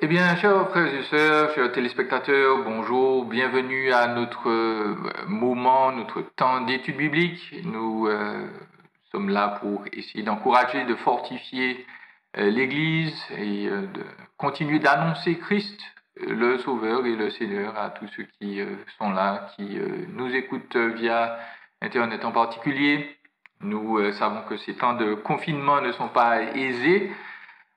bien, chers frères et sœurs, chers téléspectateurs, bonjour, bienvenue à notre moment, notre temps d'étude biblique. Nous sommes là pour essayer d'encourager, de fortifier l'Église et de continuer d'annoncer Christ, le Sauveur et le Seigneur, à tous ceux qui sont là, qui nous écoutent via Internet en particulier. Nous savons que ces temps de confinement ne sont pas aisés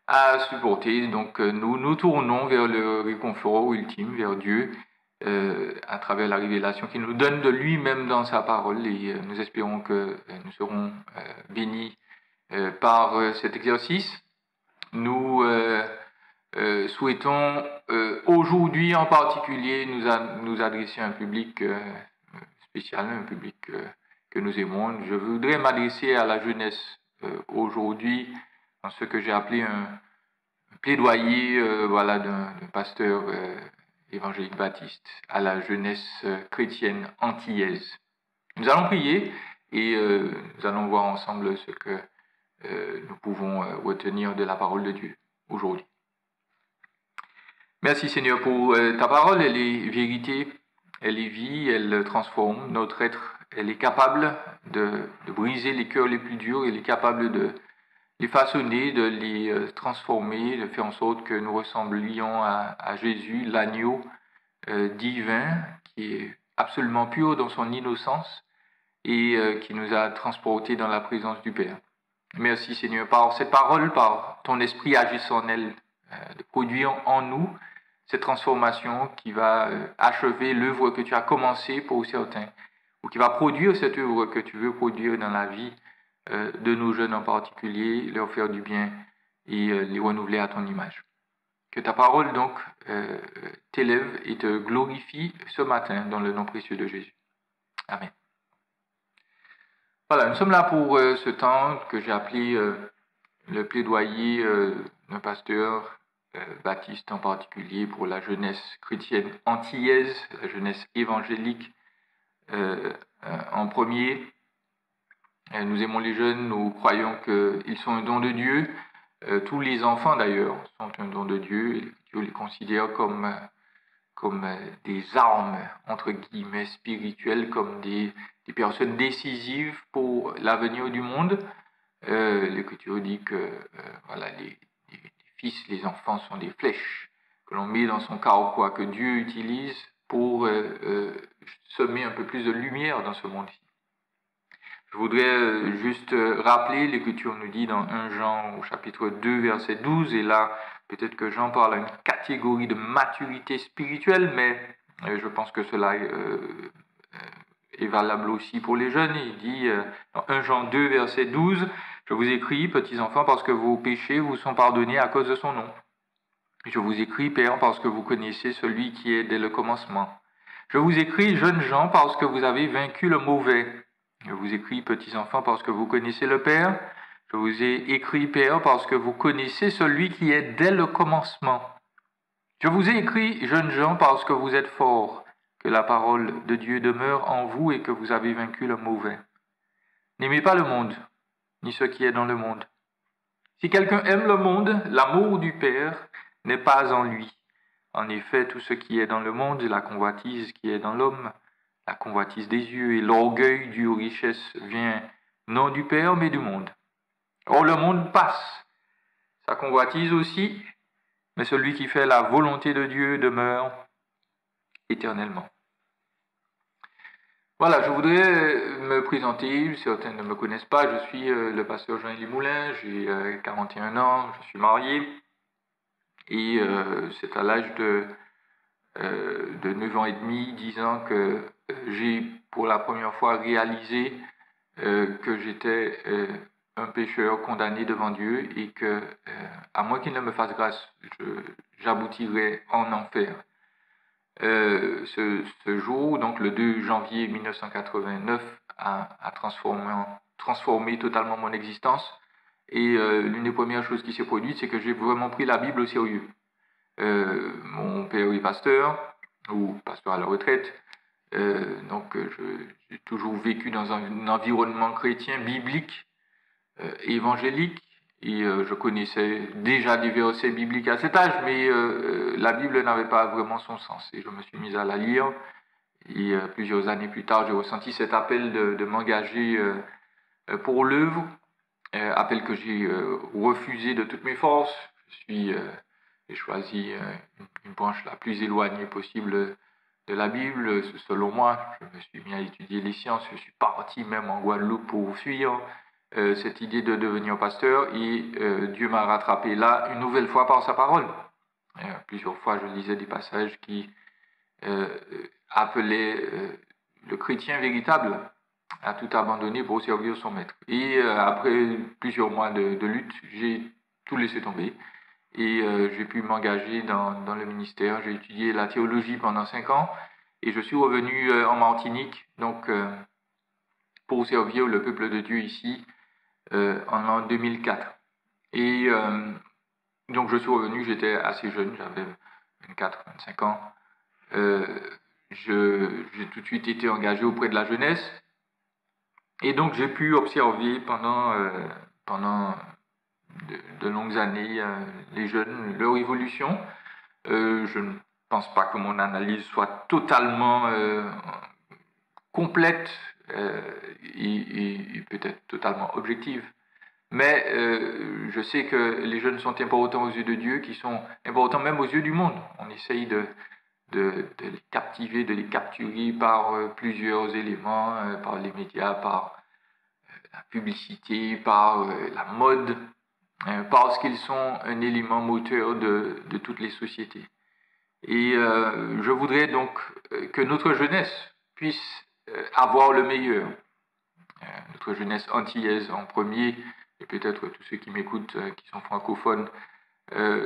à supporter. Donc nous nous tournons vers le réconfort ultime, vers Dieu, à travers la révélation qu'il nous donne de lui-même dans sa parole. Et nous espérons que nous serons bénis par cet exercice. Nous souhaitons aujourd'hui en particulier nous adresser à un public spécial, un public que nous aimons. Je voudrais m'adresser à la jeunesse aujourd'hui, dans ce que j'ai appelé un plaidoyer d'un pasteur évangélique baptiste à la jeunesse chrétienne antillaise. Nous allons prier et nous allons voir ensemble ce que nous pouvons retenir de la parole de Dieu aujourd'hui. Merci Seigneur pour ta parole, elle est vérité, elle est vie, elle transforme notre être, elle est capable de briser les cœurs les plus durs, elle est capable de les façonner, de les transformer, de faire en sorte que nous ressemblions à Jésus, l'agneau divin, qui est absolument pur dans son innocence et qui nous a transportés dans la présence du Père. Merci Seigneur par cette parole, par ton esprit agissant en elle, de produire en nous cette transformation qui va achever l'œuvre que tu as commencée pour certains, ou qui va produire cette œuvre que tu veux produire dans la vie de nos jeunes en particulier, leur faire du bien et les renouveler à ton image. Que ta parole donc t'élève et te glorifie ce matin dans le nom précieux de Jésus. Amen. Voilà, nous sommes là pour ce temps que j'ai appelé le plaidoyer d'un pasteur baptiste en particulier pour la jeunesse chrétienne antillaise, la jeunesse évangélique en premier. Nous aimons les jeunes, nous croyons qu'ils sont un don de Dieu. Tous les enfants d'ailleurs sont un don de Dieu. Dieu les considère comme des armes, entre guillemets, spirituelles, comme des personnes décisives pour l'avenir du monde. L'Écriture dit que les fils, les enfants sont des flèches que l'on met dans son carquois, que Dieu utilise pour semer un peu plus de lumière dans ce monde-ci. Je voudrais juste rappeler, l'Écriture nous dit dans 1 Jean au chapitre 2, verset 12, et là, peut-être que Jean parle à une catégorie de maturité spirituelle, mais je pense que cela est valable aussi pour les jeunes. Il dit dans 1 Jean 2, verset 12, « Je vous écris, petits enfants, parce que vos péchés vous sont pardonnés à cause de son nom. Je vous écris, pères, parce que vous connaissez celui qui est dès le commencement. Je vous écris, jeunes gens, parce que vous avez vaincu le mauvais. Je vous écris, petits enfants, parce que vous connaissez le Père. Je vous ai écrit, Père, parce que vous connaissez celui qui est dès le commencement. Je vous ai écrit, jeunes gens, parce que vous êtes forts, que la parole de Dieu demeure en vous et que vous avez vaincu le mauvais. N'aimez pas le monde, ni ce qui est dans le monde. Si quelqu'un aime le monde, l'amour du Père n'est pas en lui. En effet, tout ce qui est dans le monde, la convoitise qui est dans l'homme, la convoitise des yeux et l'orgueil du richesse vient non du Père, mais du monde. Or, le monde passe, sa convoitise aussi, mais celui qui fait la volonté de Dieu demeure éternellement. » Voilà, je voudrais me présenter, certains ne me connaissent pas, je suis le pasteur Jean-Élie Moulin, j'ai 41 ans, je suis marié, et c'est à l'âge de 9 ans et demi, 10 ans que j'ai pour la première fois réalisé que j'étais un pécheur condamné devant Dieu et que, à moins qu'il ne me fasse grâce, j'aboutirais en enfer. Ce jour, donc le 2 janvier 1989, a transformé totalement mon existence. Et l'une des premières choses qui s'est produite, c'est que j'ai vraiment pris la Bible au sérieux. Mon père est pasteur, ou pasteur à la retraite, donc j'ai toujours vécu dans un environnement chrétien, biblique, évangélique, Et je connaissais déjà des versets bibliques à cet âge, mais la Bible n'avait pas vraiment son sens. Et je me suis mis à la lire. Et plusieurs années plus tard, j'ai ressenti cet appel de m'engager pour l'œuvre, appel que j'ai refusé de toutes mes forces. J'ai choisi une branche la plus éloignée possible de la Bible, selon moi. Je me suis mis à étudier les sciences. Je suis parti même en Guadeloupe pour fuir cette idée de devenir pasteur. Et Dieu m'a rattrapé là une nouvelle fois par sa parole. Plusieurs fois, je lisais des passages qui appelaient le chrétien véritable à tout abandonner pour servir son maître. Et après plusieurs mois de lutte, j'ai tout laissé tomber. Et j'ai pu m'engager dans le ministère. J'ai étudié la théologie pendant 5 ans et je suis revenu en Martinique donc pour servir le peuple de Dieu ici en l'an 2004. Et donc je suis revenu, j'étais assez jeune, j'avais 24, 25 ans. J'ai tout de suite été engagé auprès de la jeunesse. Et donc j'ai pu observer pendant de longues années les jeunes, leur évolution. Je ne pense pas que mon analyse soit totalement complète et peut-être totalement objective. Mais je sais que les jeunes sont importants aux yeux de Dieu, qui sont importants même aux yeux du monde. On essaye de les captiver, de les capturer par plusieurs éléments, par les médias, par la publicité, par la mode, parce qu'ils sont un élément moteur de toutes les sociétés. Et je voudrais donc que notre jeunesse puisse avoir le meilleur. Notre jeunesse antillaise en premier, et peut-être tous ceux qui m'écoutent qui sont francophones,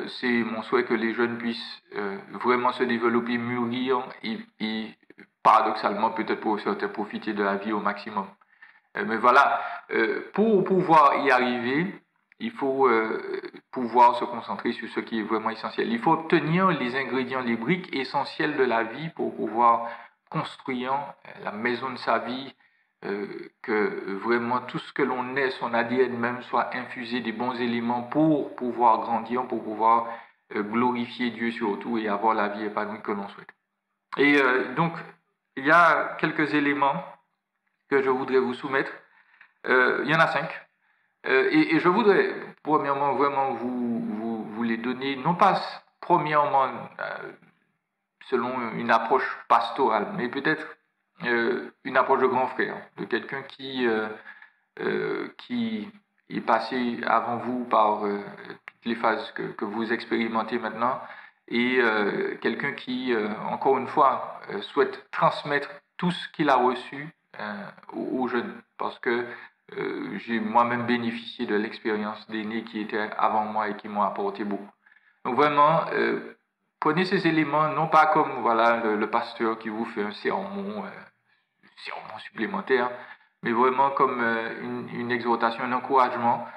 c'est mon souhait que les jeunes puissent vraiment se développer, mûrir et paradoxalement peut-être pour certains profiter de la vie au maximum. Mais voilà, pour pouvoir y arriver, il faut pouvoir se concentrer sur ce qui est vraiment essentiel. Il faut obtenir les ingrédients, les briques essentielles de la vie pour pouvoir construire la maison de sa vie, que vraiment tout ce que l'on est, son ADN même, soit infusé des bons éléments pour pouvoir grandir, pour pouvoir glorifier Dieu surtout et avoir la vie épanouie que l'on souhaite. Et donc, il y a quelques éléments que je voudrais vous soumettre. Il y en a 5. Et je voudrais, premièrement, vraiment vous les donner, non pas premièrement selon une approche pastorale, mais peut-être une approche de grand frère, de quelqu'un qui est passé avant vous par toutes les phases que vous expérimentez maintenant, et quelqu'un qui, encore une fois, souhaite transmettre tout ce qu'il a reçu aux jeunes, parce que j'ai moi-même bénéficié de l'expérience d'aînés qui étaient avant moi et qui m'ont apporté beaucoup. Donc vraiment, prenez ces éléments non pas comme voilà le pasteur qui vous fait un sermon supplémentaire, mais vraiment comme une exhortation, un encouragement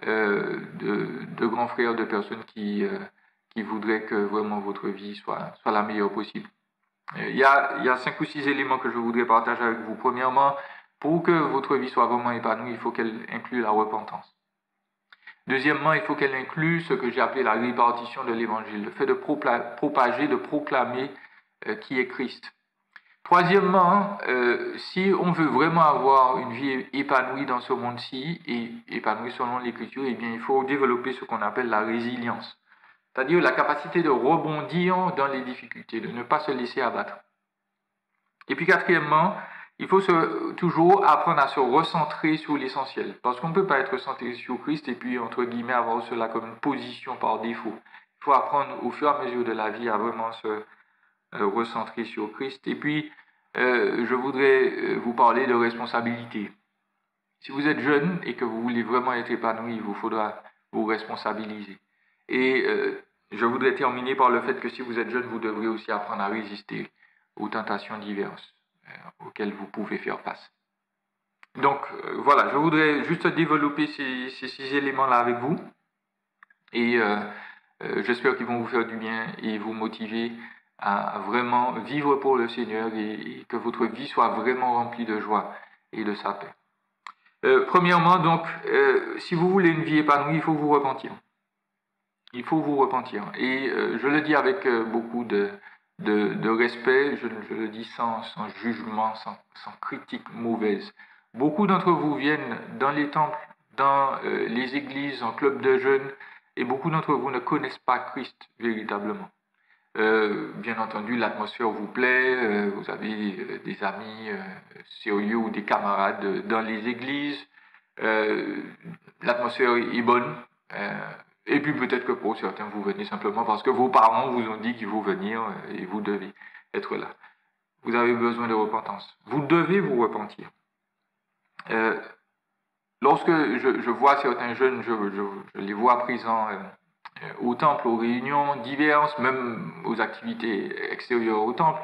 de grands frères, de personnes qui voudraient que vraiment votre vie soit la meilleure possible. Il y a 5 ou 6 éléments que je voudrais partager avec vous. Premièrement, pour que votre vie soit vraiment épanouie, il faut qu'elle inclue la repentance. Deuxièmement, il faut qu'elle inclue ce que j'ai appelé la répartition de l'évangile, le fait de propager, de proclamer qui est Christ. Troisièmement, si on veut vraiment avoir une vie épanouie dans ce monde-ci, et épanouie selon l'Écriture, eh bien, il faut développer ce qu'on appelle la résilience. C'est-à-dire la capacité de rebondir dans les difficultés, de ne pas se laisser abattre. Et puis quatrièmement, il faut toujours apprendre à se recentrer sur l'essentiel. Parce qu'on ne peut pas être centré sur Christ et puis, entre guillemets, avoir cela comme une position par défaut. Il faut apprendre au fur et à mesure de la vie à vraiment se recentrer sur Christ. Et puis, je voudrais vous parler de responsabilité. Si vous êtes jeune et que vous voulez vraiment être épanoui, il vous faudra vous responsabiliser. Et je voudrais terminer par le fait que si vous êtes jeune, vous devrez aussi apprendre à résister aux tentations diverses auxquelles vous pouvez faire face. Donc voilà, je voudrais juste développer ces 6 éléments-là avec vous. Et j'espère qu'ils vont vous faire du bien et vous motiver à vraiment vivre pour le Seigneur et que votre vie soit vraiment remplie de joie et de sa paix. Premièrement, donc, si vous voulez une vie épanouie, il faut vous repentir. Il faut vous repentir. Et je le dis avec beaucoup de respect, je le dis sans jugement, sans critique mauvaise. Beaucoup d'entre vous viennent dans les temples, dans les églises, en club de jeunes, et beaucoup d'entre vous ne connaissent pas Christ véritablement. Bien entendu, l'atmosphère vous plaît, vous avez des amis sérieux ou des camarades dans les églises, l'atmosphère est bonne, et puis peut-être que pour certains, vous venez simplement parce que vos parents vous ont dit qu'il faut venir et vous devez être là. Vous avez besoin de repentance. Vous devez vous repentir. Lorsque je vois certains jeunes, je les vois présents au temple, aux réunions diverses, même aux activités extérieures au temple,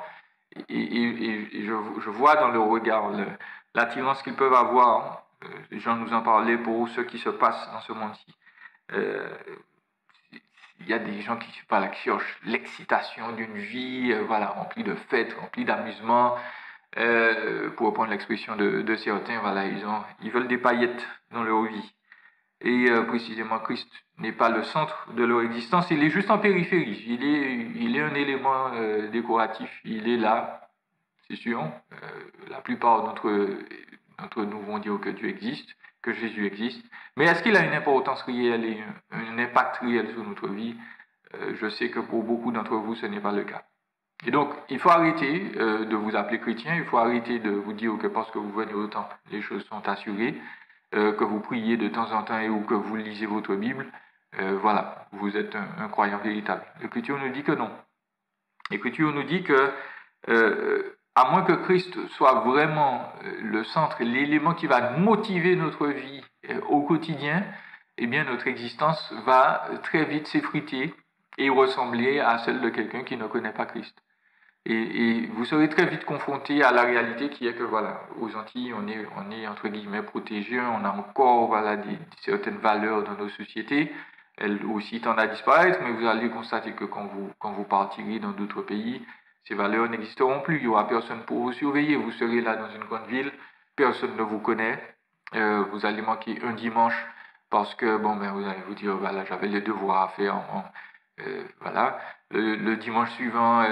et je vois dans leur regard l'attirance qu'ils peuvent avoir. Jean nous en parlait pour ce qui se passe dans ce monde-ci. Il y a des gens qui cherchent l'excitation d'une vie, remplie de fêtes, remplie d'amusements. Pour reprendre l'expression de certains, ils veulent des paillettes dans leur vie. Et précisément, Christ n'est pas le centre de leur existence, il est juste en périphérie. Il est un élément décoratif, il est là, c'est sûr. La plupart d'entre nous vont dire que Dieu existe, que Jésus existe. Mais est-ce qu'il a une importance réelle et un impact réel sur notre vie? Je sais que pour beaucoup d'entre vous, ce n'est pas le cas. Et donc, il faut arrêter de vous appeler chrétien, il faut arrêter de vous dire que parce que vous venez au temple, les choses sont assurées, que vous priez de temps en temps ou que vous lisez votre Bible, vous êtes un croyant véritable. L'Écriture nous dit que non. L'Écriture nous dit que, à moins que Christ soit vraiment le centre, l'élément qui va motiver notre vie au quotidien, eh bien notre existence va très vite s'effriter et ressembler à celle de quelqu'un qui ne connaît pas Christ. Et vous serez très vite confronté à la réalité qui est que aux Antilles, on est entre guillemets protégé, on a encore certaines valeurs dans nos sociétés. Elles aussi tendent à disparaître, mais vous allez constater que quand vous partirez dans d'autres pays, ces valeurs n'existeront plus. Il n'y aura personne pour vous surveiller. Vous serez là dans une grande ville, personne ne vous connaît. Vous allez manquer un dimanche parce que vous allez vous dire j'avais les devoirs à faire. Le dimanche suivant,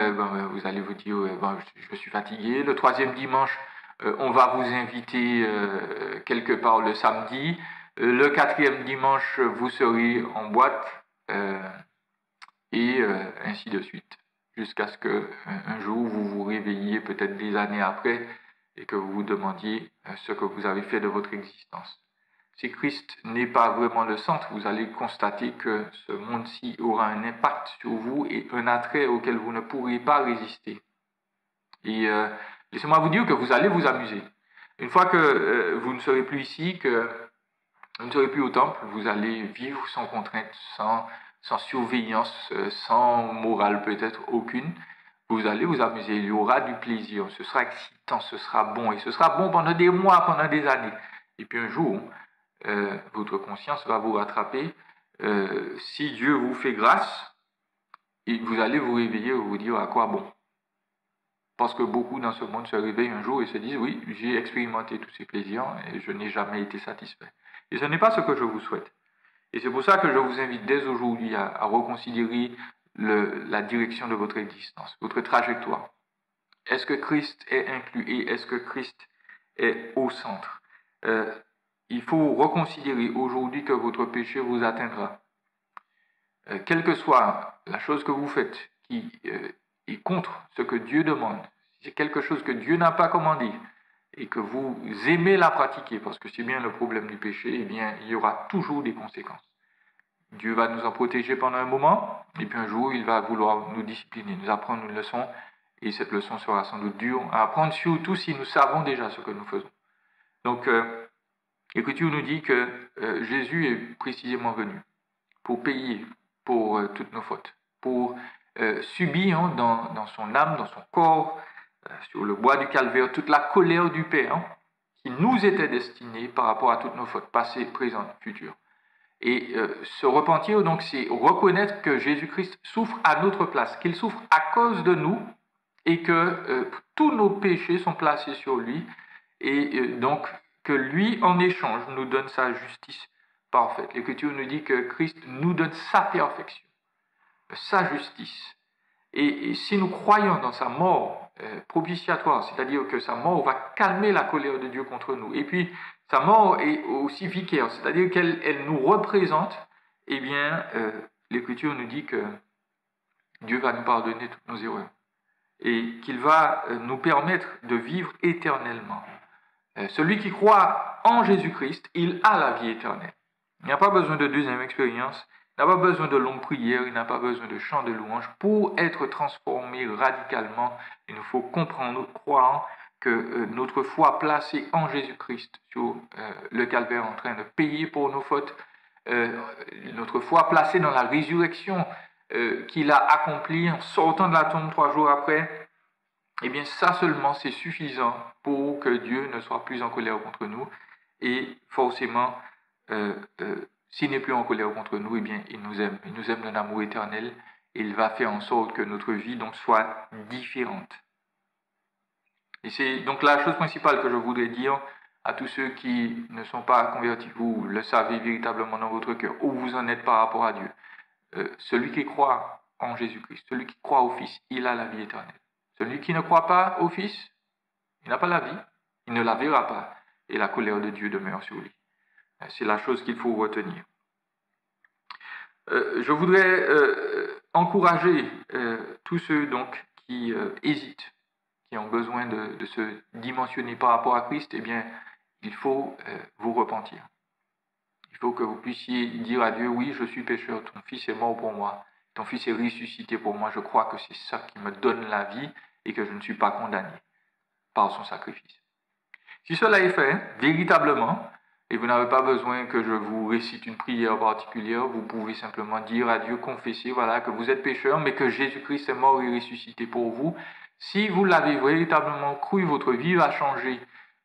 vous allez vous dire je suis fatigué. Le troisième dimanche, on va vous inviter quelque part le samedi. Le quatrième dimanche, vous serez en boîte et ainsi de suite. Jusqu'à ce qu'un jour, vous vous réveilliez peut-être des années après et que vous vous demandiez ce que vous avez fait de votre existence. Si Christ n'est pas vraiment le centre, vous allez constater que ce monde-ci aura un impact sur vous et un attrait auquel vous ne pourrez pas résister. Et laissez-moi vous dire que vous allez vous amuser. Une fois que vous ne serez plus ici, que vous ne serez plus au temple, vous allez vivre sans contrainte, sans surveillance, sans morale peut-être aucune. Vous allez vous amuser, il y aura du plaisir, ce sera excitant, ce sera bon, et ce sera bon pendant des mois, pendant des années. Et puis un jour, votre conscience va vous rattraper. Si Dieu vous fait grâce, et vous allez vous réveiller et vous dire à quoi bon. Parce que beaucoup dans ce monde se réveillent un jour et se disent oui, j'ai expérimenté tous ces plaisirs et je n'ai jamais été satisfait. Et ce n'est pas ce que je vous souhaite. Et c'est pour ça que je vous invite dès aujourd'hui à reconsidérer la direction de votre existence, votre trajectoire. Est-ce que Christ est inclus et est-ce que Christ est au centre? Il faut reconsidérer aujourd'hui que votre péché vous atteindra. Quelle que soit la chose que vous faites qui est contre ce que Dieu demande, si c'est quelque chose que Dieu n'a pas commandé et que vous aimez la pratiquer, parce que c'est bien le problème du péché, eh bien, il y aura toujours des conséquences. Dieu va nous en protéger pendant un moment, et puis un jour, il va vouloir nous discipliner, nous apprendre une leçon, et cette leçon sera sans doute dure à apprendre, surtout si nous savons déjà ce que nous faisons. Donc, l'Écriture nous dit que Jésus est précisément venu pour payer pour toutes nos fautes, pour subir dans son âme, dans son corps, sur le bois du calvaire, toute la colère du Père qui nous était destinée par rapport à toutes nos fautes, passées, présentes, futures. Et se repentir, donc, c'est reconnaître que Jésus-Christ souffre à notre place, qu'il souffre à cause de nous et que tous nos péchés sont placés sur lui et donc que lui, en échange, nous donne sa justice parfaite. L'Écriture nous dit que Christ nous donne sa perfection, sa justice. Et si nous croyons dans sa mort propitiatoire, c'est-à-dire que sa mort va calmer la colère de Dieu contre nous, et puis sa mort est aussi vicaire, c'est-à-dire qu'elle nous représente, eh bien, l'Écriture nous dit que Dieu va nous pardonner toutes nos erreurs et qu'il va nous permettre de vivre éternellement. Celui qui croit en Jésus-Christ, il a la vie éternelle. Il n'y a pas besoin de deuxième expérience, il n'a pas besoin de longues prières, il n'a pas besoin de chants de louanges. Pour être transformé radicalement, il nous faut comprendre, croire que notre foi placée en Jésus-Christ sur le calvaire en train de payer pour nos fautes, notre foi placée dans la résurrection qu'il a accomplie en sortant de la tombe 3 jours après, eh bien ça seulement c'est suffisant pour que Dieu ne soit plus en colère contre nous. Et forcément, s'il n'est plus en colère contre nous, eh bien il nous aime d'un amour éternel, et il va faire en sorte que notre vie donc soit différente. Et c'est donc la chose principale que je voudrais dire à tous ceux qui ne sont pas convertis. Vous le savez véritablement dans votre cœur, où vous en êtes par rapport à Dieu. Celui qui croit en Jésus-Christ, celui qui croit au Fils, il a la vie éternelle. Celui qui ne croit pas au Fils, il n'a pas la vie, il ne la verra pas, et la colère de Dieu demeure sur lui. C'est la chose qu'il faut retenir. Je voudrais encourager tous ceux donc qui hésitent, qui ont besoin de se dimensionner par rapport à Christ. Eh bien, il faut vous repentir. Il faut que vous puissiez dire à Dieu, oui, je suis pécheur, ton Fils est mort pour moi, ton Fils est ressuscité pour moi, je crois que c'est ça qui me donne la vie et que je ne suis pas condamné par son sacrifice. Si cela est fait, véritablement, et vous n'avez pas besoin que je vous récite une prière particulière, vous pouvez simplement dire à Dieu, confesser, voilà, que vous êtes pécheur, mais que Jésus-Christ est mort et ressuscité pour vous. Si vous l'avez véritablement cru, votre vie va changer.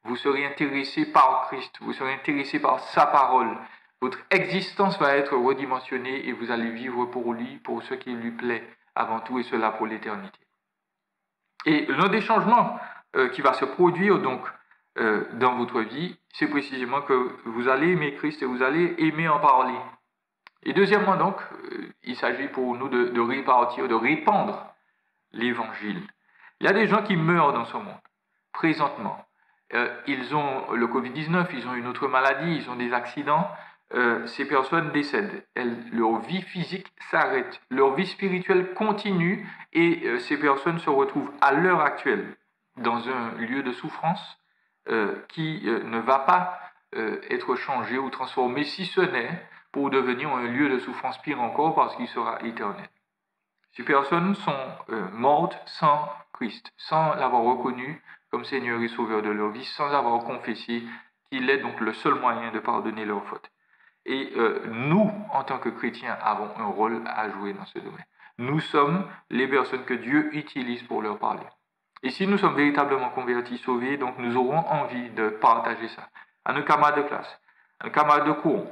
Vous serez intéressé par Christ, vous serez intéressé par sa parole. Votre existence va être redimensionnée et vous allez vivre pour lui, pour ce qui lui plaît avant tout, et cela pour l'éternité. Et l'un des changements qui va se produire donc dans votre vie, c'est précisément que vous allez aimer Christ et vous allez aimer en parler. Et deuxièmement donc, il s'agit pour nous de répartir, de répandre l'évangile. Il y a des gens qui meurent dans ce monde, présentement. Ils ont le Covid-19, ils ont une autre maladie, ils ont des accidents. Ces personnes décèdent. Leur vie physique s'arrête. Leur vie spirituelle continue et ces personnes se retrouvent à l'heure actuelle dans un lieu de souffrance qui ne va pas être changé ou transformé, si ce n'est pour devenir un lieu de souffrance pire encore parce qu'il sera éternel. Ces personnes sont mortes sans Christ, sans l'avoir reconnu comme Seigneur et Sauveur de leur vie, sans avoir confessé qu'il est donc le seul moyen de pardonner leurs fautes. Et nous, en tant que chrétiens, avons un rôle à jouer dans ce domaine. Nous sommes les personnes que Dieu utilise pour leur parler. Et si nous sommes véritablement convertis, sauvés, donc nous aurons envie de partager ça à nos camarades de classe, à nos camarades de cours,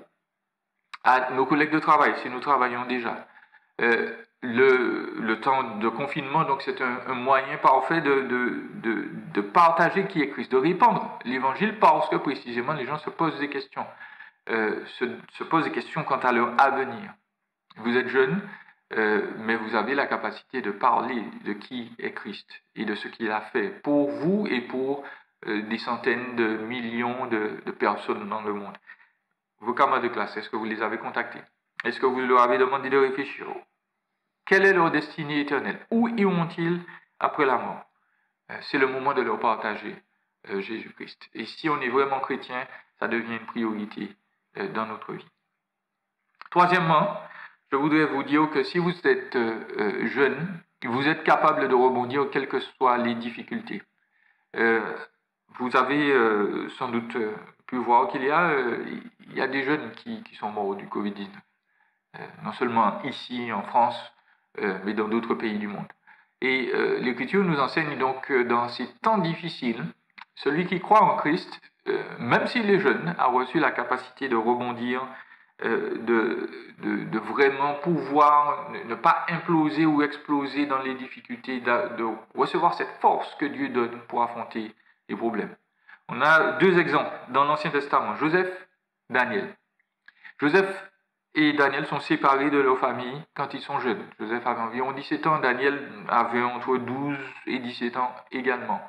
à nos collègues de travail, si nous travaillons déjà. Le temps de confinement, donc c'est un moyen parfait de partager qui est Christ, de répandre l'évangile parce que précisément les gens se posent des questions. Se posent des questions quant à leur avenir. Vous êtes jeune, mais vous avez la capacité de parler de qui est Christ et de ce qu'il a fait pour vous et pour des centaines de millions de personnes dans le monde. Vos camarades de classe, est-ce que vous les avez contactés? Est-ce que vous leur avez demandé de réfléchir? Quelle est leur destinée éternelle? Où iront-ils après la mort? C'est le moment de leur partager Jésus-Christ. Et si on est vraiment chrétien, ça devient une priorité dans notre vie. Troisièmement, je voudrais vous dire que si vous êtes jeune, vous êtes capable de rebondir quelles que soient les difficultés. Vous avez sans doute pu voir qu'il y a des jeunes qui sont morts du Covid-19. Non seulement ici en France, mais dans d'autres pays du monde. Et l'Écriture nous enseigne donc que dans ces temps difficiles, celui qui croit en Christ, même s'il est jeune, a reçu la capacité de rebondir, de vraiment pouvoir ne pas imploser ou exploser dans les difficultés, de recevoir cette force que Dieu donne pour affronter les problèmes. On a deux exemples dans l'Ancien Testament, Joseph, Daniel. Joseph et Daniel sont séparés de leur famille quand ils sont jeunes. Joseph avait environ 17 ans, Daniel avait entre 12 et 17 ans également.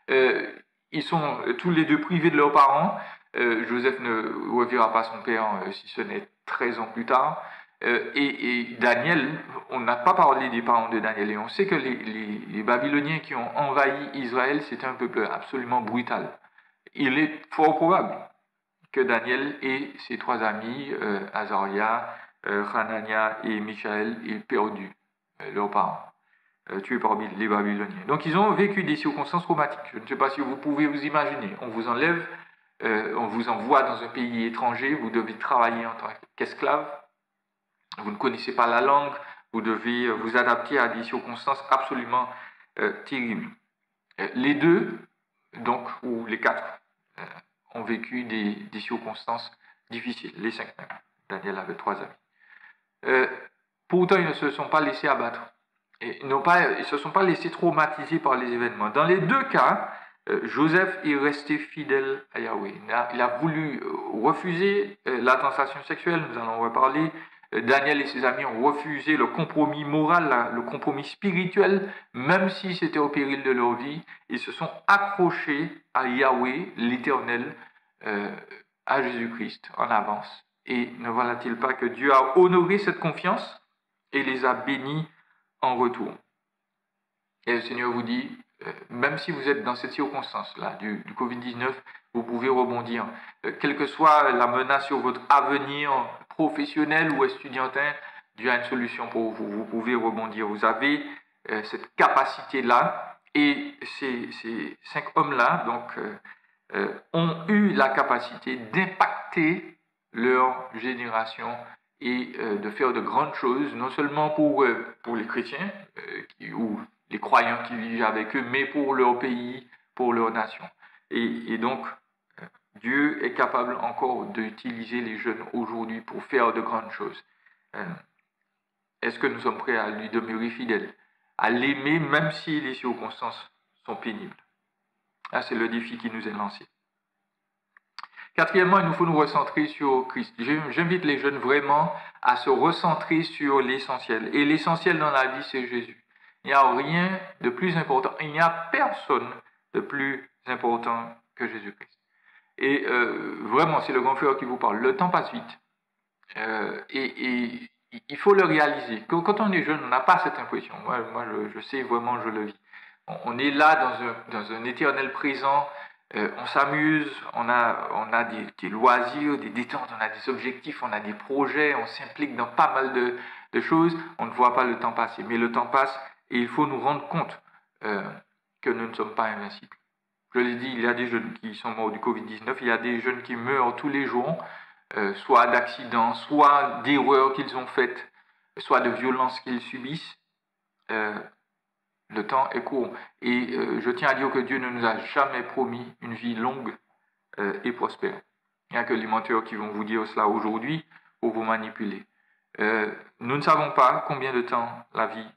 Ils sont tous les deux privés de leurs parents. Joseph ne reverra pas son père si ce n'est 13 ans plus tard. Et Daniel, on n'a pas parlé des parents de Daniel, et on sait que les Babyloniens qui ont envahi Israël, c'était un peuple absolument brutal. Il est fort probable que Daniel et ses trois amis, Azaria, Hanania et Michaël, aient perdu leurs parents, tués par les Babyloniens. Donc ils ont vécu des circonstances traumatiques. Je ne sais pas si vous pouvez vous imaginer. On vous enlève, on vous envoie dans un pays étranger, vous devez travailler en tant qu'esclave, vous ne connaissez pas la langue, vous devez vous adapter à des circonstances absolument terribles. Les deux, donc, ou les quatre, ont vécu des circonstances difficiles, les cinq même. Daniel avait trois amis. Pourtant, ils ne se sont pas laissés abattre. Et ils ne se sont pas laissés traumatiser par les événements. Dans les deux cas, Joseph est resté fidèle à Yahweh. Il a voulu refuser la tentation sexuelle, nous allons en reparler. Daniel et ses amis ont refusé le compromis moral, le compromis spirituel, même si c'était au péril de leur vie. Ils se sont accrochés à Yahweh, l'Éternel, à Jésus-Christ en avance. Et ne voilà-t-il pas que Dieu a honoré cette confiance et les a bénis en retour. Et le Seigneur vous dit, même si vous êtes dans cette circonstance-là du Covid-19, vous pouvez rebondir. Quelle que soit la menace sur votre avenir professionnel ou estudiantin, Dieu a une solution pour vous. Vous pouvez rebondir. Vous avez cette capacité-là. Et ces cinq hommes-là ont eu la capacité d'impacter leur génération et de faire de grandes choses, non seulement pour les chrétiens ou les croyants qui vivent avec eux, mais pour leur pays, pour leur nation. Et donc, Dieu est capable encore d'utiliser les jeunes aujourd'hui pour faire de grandes choses. Est-ce que nous sommes prêts à lui demeurer fidèles, à l'aimer même si les circonstances sont pénibles? Là, c'est le défi qui nous est lancé. Quatrièmement, il nous faut nous recentrer sur Christ. J'invite les jeunes vraiment à se recentrer sur l'essentiel. Et l'essentiel dans la vie, c'est Jésus. Il n'y a rien de plus important. Il n'y a personne de plus important que Jésus-Christ. Et vraiment, c'est le grand frère qui vous parle. Le temps passe vite. Et il faut le réaliser. Quand on est jeune, on n'a pas cette impression. Moi je sais vraiment, je le vis. On est là dans un éternel présent. On s'amuse, on a des loisirs, des détentes, on a des objectifs, on a des projets, on s'implique dans pas mal de choses. On ne voit pas le temps passer. Mais le temps passe et il faut nous rendre compte que nous ne sommes pas invincibles. Je l'ai dit, il y a des jeunes qui sont morts du Covid-19, il y a des jeunes qui meurent tous les jours, soit d'accidents, soit d'erreurs qu'ils ont faites, soit de violences qu'ils subissent. Le temps est court. Et je tiens à dire que Dieu ne nous a jamais promis une vie longue et prospère. Il n'y a que les menteurs qui vont vous dire cela aujourd'hui pour vous manipuler. Nous ne savons pas combien de temps la vie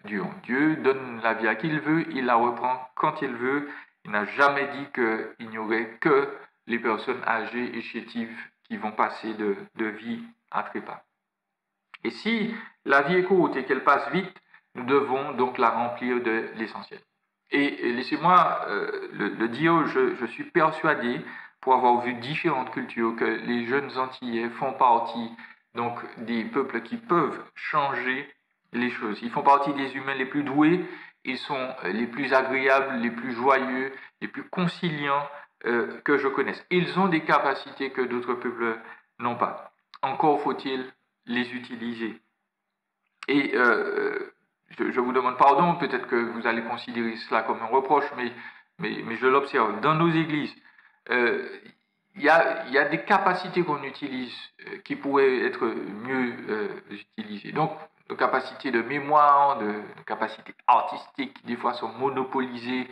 dure. Dieu donne la vie à qui il veut, il la reprend quand il veut. Il n'a jamais dit qu'il n'y aurait que les personnes âgées et chétives qui vont passer de vie à trépas. Et si la vie est courte et qu'elle passe vite, nous devons donc la remplir de l'essentiel. Et laissez-moi le dire, je suis persuadé, pour avoir vu différentes cultures, que les jeunes Antillais font partie donc des peuples qui peuvent changer les choses. Ils font partie des humains les plus doués, ils sont les plus agréables, les plus joyeux, les plus conciliants que je connaisse. Ils ont des capacités que d'autres peuples n'ont pas. Encore faut-il les utiliser. Et je vous demande pardon, peut-être que vous allez considérer cela comme un reproche, mais je l'observe. Dans nos églises, il y a des capacités qu'on utilise qui pourraient être mieux utilisées. Donc, nos capacités de mémoire, nos capacités artistiques, qui des fois sont monopolisées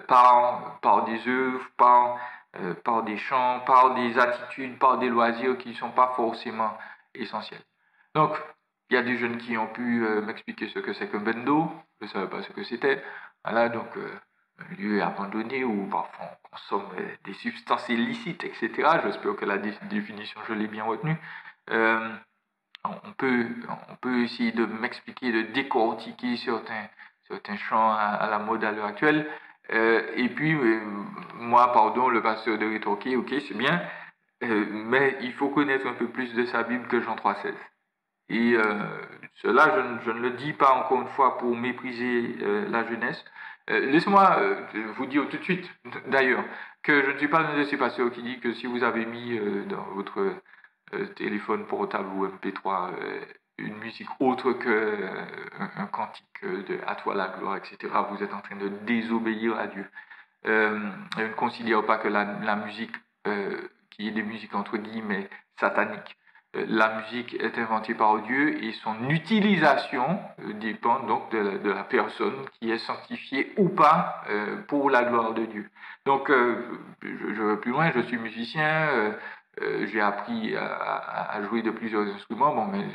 par des œuvres, par des chants, par des attitudes, par des loisirs qui ne sont pas forcément essentiels. Donc, il y a des jeunes qui ont pu m'expliquer ce que c'est qu'un bendo. Je ne savais pas ce que c'était. Voilà, donc un lieu abandonné où parfois on consomme des substances illicites, etc. J'espère que la définition, je l'ai bien retenue. On peut essayer de m'expliquer, de décortiquer certains champs à la mode à l'heure actuelle. Et puis, moi, pardon, le pasteur de rétorquer, ok, c'est bien, mais il faut connaître un peu plus de sa Bible que Jean 3,16. Et cela, je ne le dis pas encore une fois pour mépriser la jeunesse. Laissez-moi vous dire tout de suite, d'ailleurs, que je ne suis pas l'un de ces pasteurs qui dit que si vous avez mis dans votre téléphone portable ou MP3 une musique autre qu'un cantique de « À toi la gloire », etc., vous êtes en train de désobéir à Dieu. Je ne considère pas que la musique, qui est des musiques entre guillemets sataniques, la musique est inventée par Dieu et son utilisation dépend donc de la personne qui est sanctifiée ou pas pour la gloire de Dieu. Donc, je vais plus loin, je suis musicien, j'ai appris à jouer de plusieurs instruments, bon, mais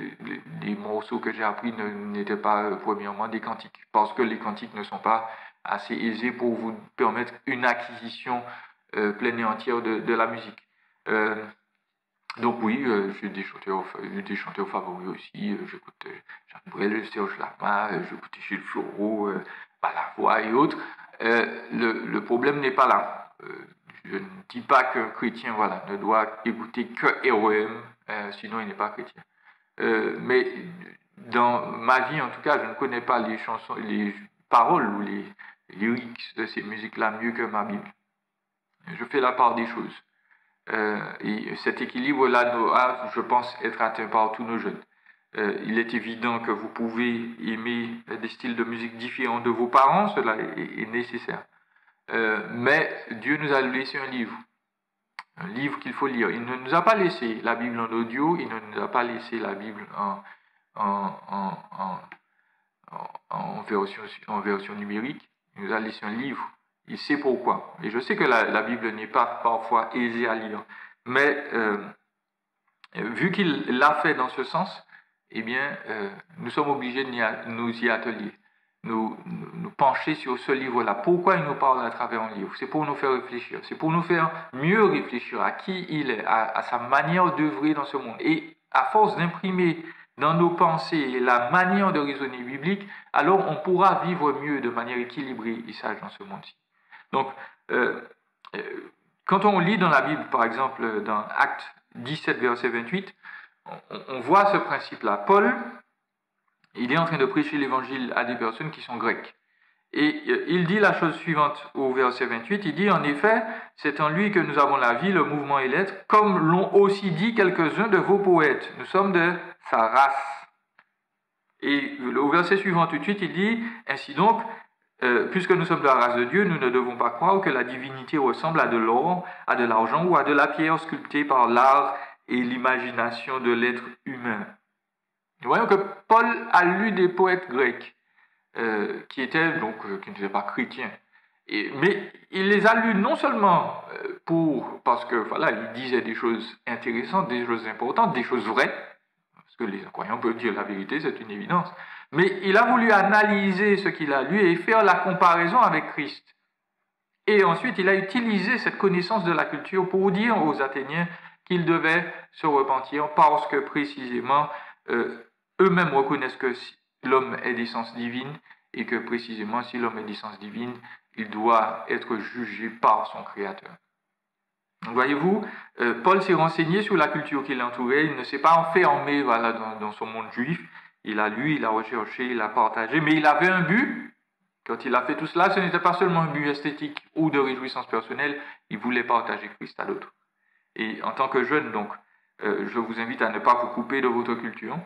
les morceaux que j'ai appris n'étaient pas premièrement des cantiques, parce que les cantiques ne sont pas assez aisés pour vous permettre une acquisition pleine et entière de la musique. Donc oui, j'ai des chanteurs favoris aussi. J'écoute Jacques Brel, Serge Lama, j'écoute Gilles Fleureau, Balavoie et autres. Le problème n'est pas là. Je ne dis pas qu'un chrétien ne doit écouter que REM, sinon il n'est pas chrétien. Mais dans ma vie, en tout cas, je ne connais pas les chansons, les paroles ou les lyrics de ces musiques-là mieux que ma Bible. Je fais la part des choses. Et cet équilibre-là doit, je pense, être atteint par tous nos jeunes. Il est évident que vous pouvez aimer des styles de musique différents de vos parents, cela est nécessaire. Mais Dieu nous a laissé un livre qu'il faut lire. Il ne nous a pas laissé la Bible en audio, il ne nous a pas laissé la Bible en version numérique, il nous a laissé un livre. Il sait pourquoi. Et je sais que la Bible n'est pas parfois aisée à lire, mais vu qu'il l'a fait dans ce sens, eh bien, nous sommes obligés de nous y atteler, nous pencher sur ce livre-là. Pourquoi il nous parle à travers un livre? C'est pour nous faire réfléchir, c'est pour nous faire mieux réfléchir à qui il est, à sa manière d'œuvrer dans ce monde. Et à force d'imprimer dans nos pensées la manière de raisonner biblique, alors on pourra vivre mieux de manière équilibrée et sage dans ce monde-ci. Donc, quand on lit dans la Bible, par exemple, dans Actes 17, verset 28, on voit ce principe-là. Paul, il est en train de prêcher l'évangile à des personnes qui sont grecques. Et il dit la chose suivante au verset 28, il dit « En effet, c'est en lui que nous avons la vie, le mouvement et l'être, comme l'ont aussi dit quelques-uns de vos poètes. Nous sommes de sa race. » Et au verset suivant tout de suite, il dit « Ainsi donc, puisque nous sommes de la race de Dieu, nous ne devons pas croire que la divinité ressemble à de l'or, à de l'argent ou à de la pierre sculptée par l'art et l'imagination de l'être humain. » Nous voyons que Paul a lu des poètes grecs qui n'étaient pas chrétiens. Mais il les a lus non seulement parce que il disait des choses intéressantes, des choses importantes, des choses vraies, parce que les incroyants peuvent dire la vérité, c'est une évidence. Mais il a voulu analyser ce qu'il a lu et faire la comparaison avec Christ. Et ensuite, il a utilisé cette connaissance de la culture pour dire aux Athéniens qu'ils devaient se repentir parce que précisément, eux-mêmes reconnaissent que l'homme est d'essence divine et que précisément, si l'homme est d'essence divine, il doit être jugé par son Créateur. Donc, voyez-vous, Paul s'est renseigné sur la culture qui l'entourait, il ne s'est pas enfermé dans son monde juif, il a lu, il a recherché, il a partagé, mais il avait un but. Quand il a fait tout cela, ce n'était pas seulement un but esthétique ou de réjouissance personnelle, il voulait partager Christ à l'autre. Et en tant que jeune, donc, je vous invite à ne pas vous couper de votre culture,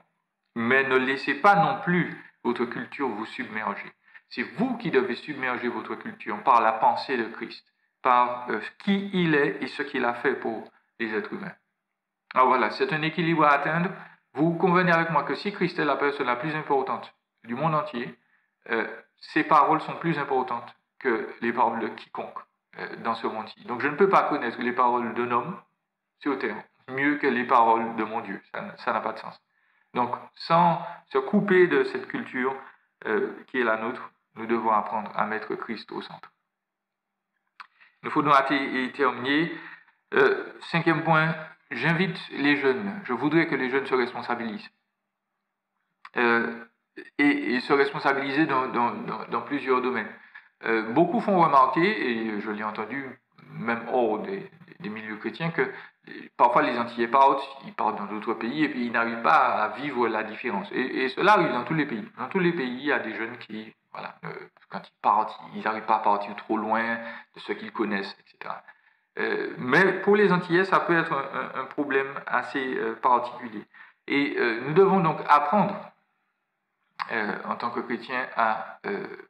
mais ne laissez pas non plus votre culture vous submerger. C'est vous qui devez submerger votre culture par la pensée de Christ, par qui il est et ce qu'il a fait pour les êtres humains. Alors voilà, c'est un équilibre à atteindre. Vous convenez avec moi que si Christ est la personne la plus importante du monde entier, ses paroles sont plus importantes que les paroles de quiconque dans ce monde-ci. Donc je ne peux pas connaître les paroles d'un homme sur terre mieux que les paroles de mon Dieu. Ça n'a pas de sens. Donc, sans se couper de cette culture qui est la nôtre, nous devons apprendre à mettre Christ au centre. Nous faudrons terminer. Cinquième point, j'invite les jeunes. Je voudrais que les jeunes se responsabilisent. Et se responsabiliser dans plusieurs domaines. Beaucoup font remarquer, et je l'ai entendu même hors des milieux chrétiens, que parfois les Antillais ils partent dans d'autres pays et puis ils n'arrivent pas à vivre la différence. Et cela arrive dans tous les pays. Dans tous les pays, il y a des jeunes qui, quand ils partent, ils n'arrivent pas à partir trop loin de ce qu'ils connaissent, etc. Mais pour les Antillais, ça peut être un problème assez particulier. Et nous devons donc apprendre, en tant que chrétiens,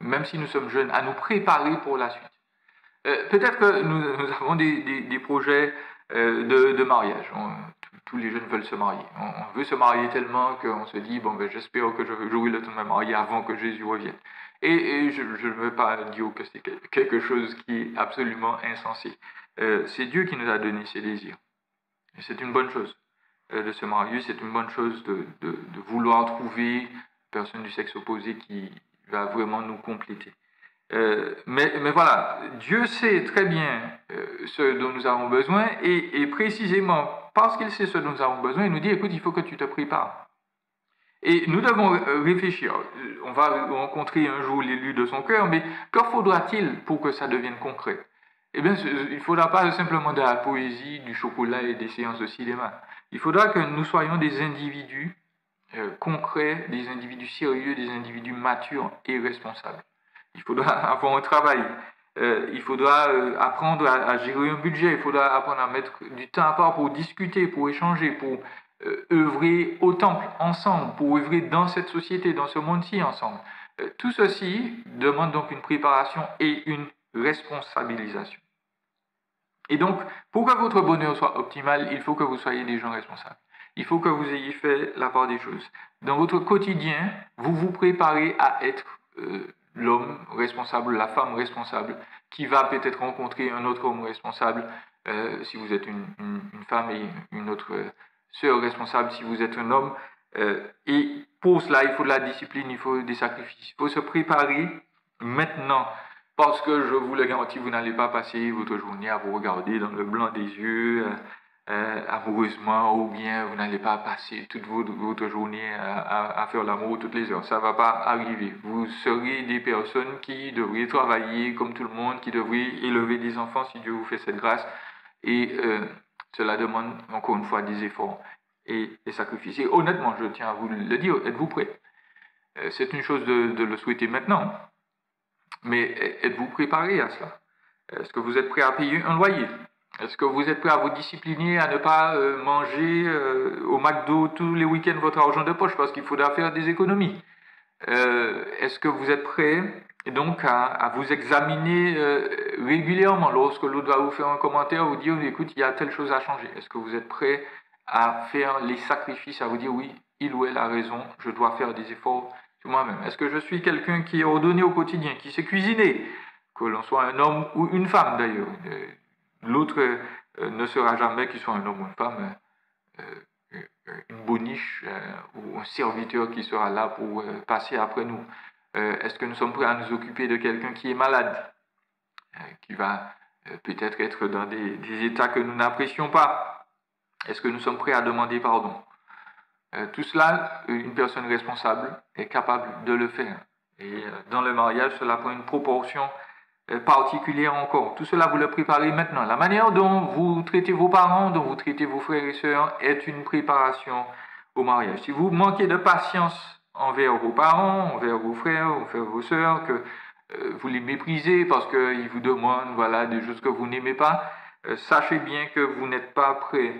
même si nous sommes jeunes, à nous préparer pour la suite. Peut-être que nous avons des projets de mariage. Tous les jeunes veulent se marier. On veut se marier tellement qu'on se dit, j'espère que j'aurai le temps de me marier avant que Jésus revienne. Et je ne veux pas dire que c'est quelque chose qui est absolument insensé. C'est Dieu qui nous a donné ces désirs. Et c'est une bonne chose de se marier, c'est une bonne chose de vouloir trouver une personne du sexe opposé qui va vraiment nous compléter. Mais voilà, Dieu sait très bien ce dont nous avons besoin et précisément parce qu'il sait ce dont nous avons besoin, il nous dit, écoute, il faut que tu te prépares. Et nous devons réfléchir. On va rencontrer un jour l'élu de son cœur, mais que faudra-t-il pour que ça devienne concret? Eh bien, il ne faudra pas simplement de la poésie, du chocolat et des séances de cinéma. Il faudra que nous soyons des individus concrets, des individus sérieux, des individus matures et responsables. Il faudra avoir un travail, il faudra apprendre à gérer un budget, il faudra apprendre à mettre du temps à part pour discuter, pour échanger, pour œuvrer au temple ensemble, pour œuvrer dans cette société, dans ce monde-ci ensemble. Tout ceci demande donc une préparation et une responsabilisation. Et donc, pour que votre bonheur soit optimal, il faut que vous soyez des gens responsables. Il faut que vous ayez fait la part des choses. Dans votre quotidien, vous vous préparez à être l'homme responsable, la femme responsable, qui va peut-être rencontrer un autre homme responsable, si vous êtes une femme et une autre sœur responsable, si vous êtes un homme. Et pour cela, il faut de la discipline, il faut des sacrifices. Il faut se préparer maintenant, parce que je vous le garantis, vous n'allez pas passer votre journée à vous regarder dans le blanc des yeux, amoureusement, ou bien vous n'allez pas passer toute votre journée à faire l'amour toutes les heures. Ça ne va pas arriver. Vous serez des personnes qui devraient travailler comme tout le monde, qui devraient élever des enfants si Dieu vous fait cette grâce. Et cela demande encore une fois des efforts et des sacrifices. Et honnêtement, je tiens à vous le dire, êtes-vous prêts? C'est une chose de le souhaiter maintenant, mais êtes-vous préparés à cela? Est-ce que vous êtes prêts à payer un loyer? Est-ce que vous êtes prêt à vous discipliner, à ne pas manger au McDo tous les week-ends votre argent de poche parce qu'il faudra faire des économies? Est-ce que vous êtes prêt donc à vous examiner régulièrement lorsque l'autre va vous faire un commentaire, vous dire écoute, il y a telle chose à changer? Est-ce que vous êtes prêt à faire les sacrifices, à vous dire oui, il ou elle a raison, je dois faire des efforts sur moi-même? Est-ce que je suis quelqu'un qui est ordonné au quotidien, qui sait cuisiner, que l'on soit un homme ou une femme d'ailleurs? L'autre ne sera jamais, qu'il soit un homme ou une femme, une boniche ou un serviteur qui sera là pour passer après nous. Est-ce que nous sommes prêts à nous occuper de quelqu'un qui est malade, qui va peut-être être dans des états que nous n'apprécions pas? Est-ce que nous sommes prêts à demander pardon? Tout cela, une personne responsable est capable de le faire. Et dans le mariage, cela prend une proportion particulière encore. Tout cela, vous le préparez maintenant. La manière dont vous traitez vos parents, dont vous traitez vos frères et sœurs, est une préparation au mariage. Si vous manquez de patience envers vos parents, envers vos frères, envers vos sœurs, que vous les méprisez parce qu'ils vous demandent des choses que vous n'aimez pas, sachez bien que vous n'êtes pas prêt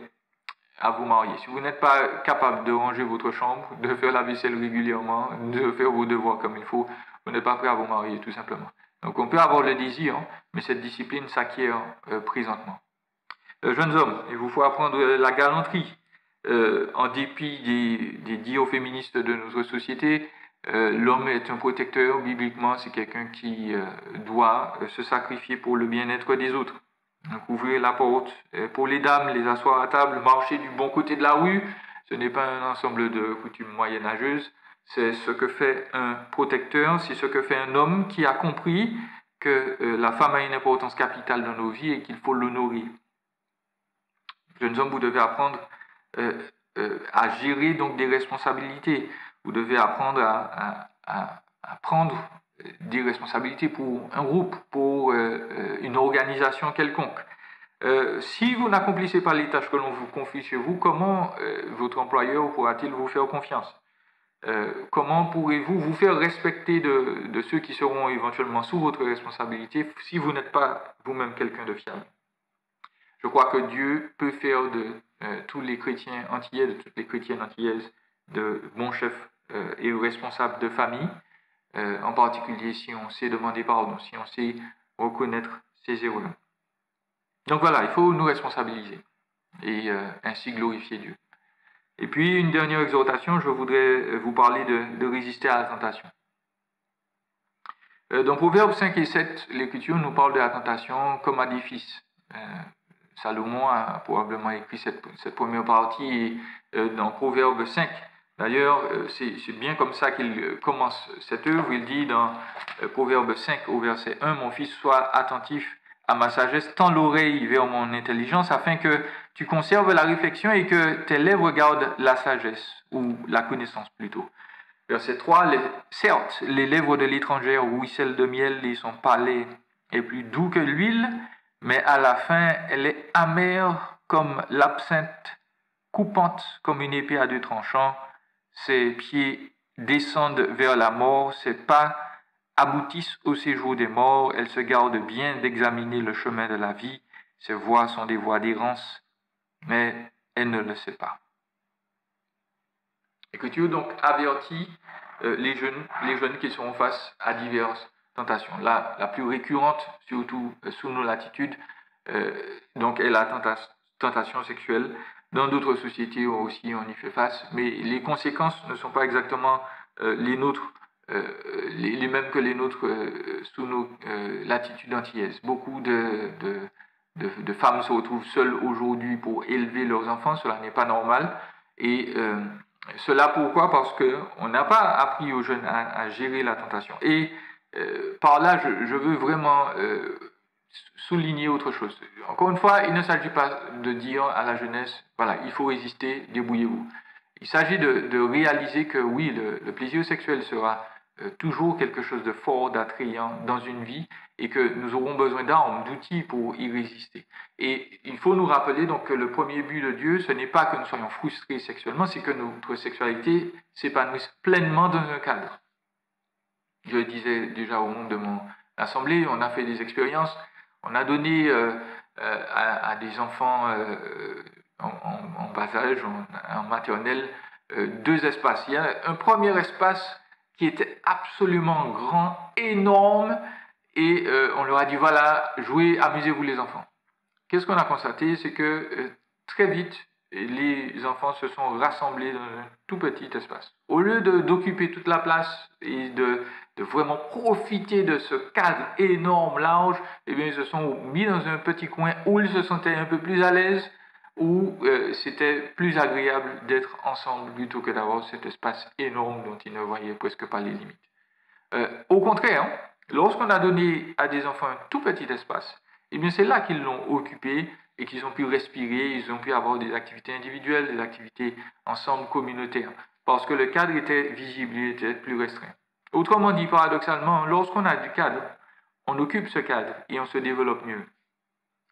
à vous marier. Si vous n'êtes pas capable de ranger votre chambre, de faire la vaisselle régulièrement, de faire vos devoirs comme il faut, vous n'êtes pas prêt à vous marier, tout simplement. Donc on peut avoir le désir, mais cette discipline s'acquiert présentement. Jeunes hommes, il vous faut apprendre la galanterie. En dépit des dires féministes de notre société, l'homme est un protecteur. Bibliquement, c'est quelqu'un qui doit se sacrifier pour le bien-être des autres. Donc ouvrir la porte pour les dames, les asseoir à table, marcher du bon côté de la rue, ce n'est pas un ensemble de coutumes moyenâgeuses. C'est ce que fait un protecteur, c'est ce que fait un homme qui a compris que la femme a une importance capitale dans nos vies et qu'il faut l'honorer. Jeunes hommes, vous devez apprendre à gérer donc des responsabilités. Vous devez apprendre à prendre des responsabilités pour un groupe, pour une organisation quelconque. Si vous n'accomplissez pas les tâches que l'on vous confie chez vous, comment votre employeur pourra-t-il vous faire confiance? Comment pourrez-vous vous faire respecter de ceux qui seront éventuellement sous votre responsabilité si vous n'êtes pas vous-même quelqu'un de fiable? Je crois que Dieu peut faire de tous les chrétiens antillais, de toutes les chrétiennes antillaises, de bons chefs et responsables de famille, en particulier si on sait demander pardon, si on sait reconnaître ses erreurs. Donc voilà, il faut nous responsabiliser et ainsi glorifier Dieu. Et puis, une dernière exhortation, je voudrais vous parler de résister à la tentation. Dans Proverbes 5 et 7, l'Écriture nous parle de la tentation comme à des fils. Salomon a probablement écrit cette première partie dans Proverbes 5. D'ailleurs, c'est bien comme ça qu'il commence cette œuvre. Il dit dans Proverbes 5 au verset 1, « Mon fils, sois attentif à ma sagesse, tends l'oreille vers mon intelligence, afin que tu conserves la réflexion et que tes lèvres gardent la sagesse, ou la connaissance plutôt. » Verset 3, « Certes, les lèvres de l'étrangère ruissellent de miel et son palais est plus doux que l'huile, mais à la fin, elle est amère comme l'absinthe, coupante comme une épée à deux tranchants. Ses pieds descendent vers la mort, ses pas aboutissent au séjour des morts. Elle se garde bien d'examiner le chemin de la vie. Ses voies sont des voies d'errance, mais elle ne le sait pas. » L'Écriture donc avertit les jeunes qui seront face à diverses tentations. La plus récurrente, surtout sous nos latitudes, donc est la tentation sexuelle. Dans d'autres sociétés aussi, on y fait face, mais les conséquences ne sont pas exactement les nôtres, les mêmes que les nôtres sous nos latitudes antillaises. Beaucoup de femmes se retrouvent seules aujourd'hui pour élever leurs enfants, cela n'est pas normal. Et cela pourquoi? Parce qu'on n'a pas appris aux jeunes à gérer la tentation. Et par là, je veux vraiment souligner autre chose. Encore une fois, il ne s'agit pas de dire à la jeunesse, voilà, il faut résister, débrouillez-vous. Il s'agit de réaliser que oui, le plaisir sexuel sera toujours quelque chose de fort, d'attrayant dans une vie et que nous aurons besoin d'armes, d'outils pour y résister. Et il faut nous rappeler donc que le premier but de Dieu, ce n'est pas que nous soyons frustrés sexuellement, c'est que notre sexualité s'épanouisse pleinement dans un cadre. Je le disais déjà au monde de mon assemblée, on a fait des expériences, on a donné à des enfants en bas âge, en maternelle, deux espaces. Il y a un premier espace qui était absolument grand, énorme, et on leur a dit, voilà, jouez, amusez-vous les enfants. Qu'est-ce qu'on a constaté? C'est que très vite, les enfants se sont rassemblés dans un tout petit espace. Au lieu d'occuper toute la place et de vraiment profiter de ce cadre énorme, large, eh bien, ils se sont mis dans un petit coin où ils se sentaient un peu plus à l'aise, où c'était plus agréable d'être ensemble plutôt que d'avoir cet espace énorme dont ils ne voyaient presque pas les limites. Au contraire, lorsqu'on a donné à des enfants un tout petit espace, eh bien c'est là qu'ils l'ont occupé et qu'ils ont pu respirer, ils ont pu avoir des activités individuelles, des activités ensemble communautaires, parce que le cadre était visible, il était plus restreint. Autrement dit, paradoxalement, lorsqu'on a du cadre, on occupe ce cadre et on se développe mieux.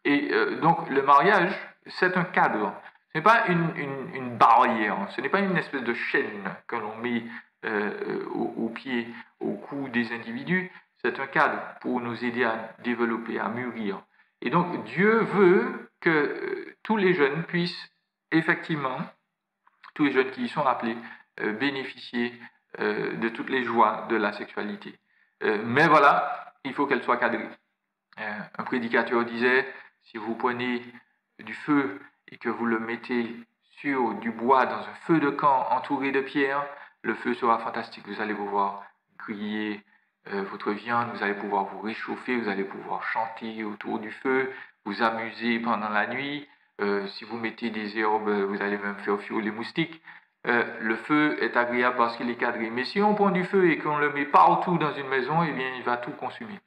Et donc le mariage, c'est un cadre. Ce n'est pas une barrière, ce n'est pas une espèce de chaîne que l'on met au pied, au cou des individus. C'est un cadre pour nous aider à développer, à mûrir. Et donc Dieu veut que tous les jeunes puissent effectivement, tous les jeunes qui y sont appelés, bénéficier de toutes les joies de la sexualité. Mais voilà, il faut qu'elle soit cadrée. Un prédicateur disait, si vous prenez du feu et que vous le mettez sur du bois dans un feu de camp entouré de pierres, le feu sera fantastique. Vous allez pouvoir griller votre viande, vous allez pouvoir vous réchauffer, vous allez pouvoir chanter autour du feu, vous amuser pendant la nuit. Si vous mettez des herbes, vous allez même faire fuir les moustiques. Le feu est agréable parce qu'il est cadré. Mais si on prend du feu et qu'on le met partout dans une maison, eh bien, il va tout consumer.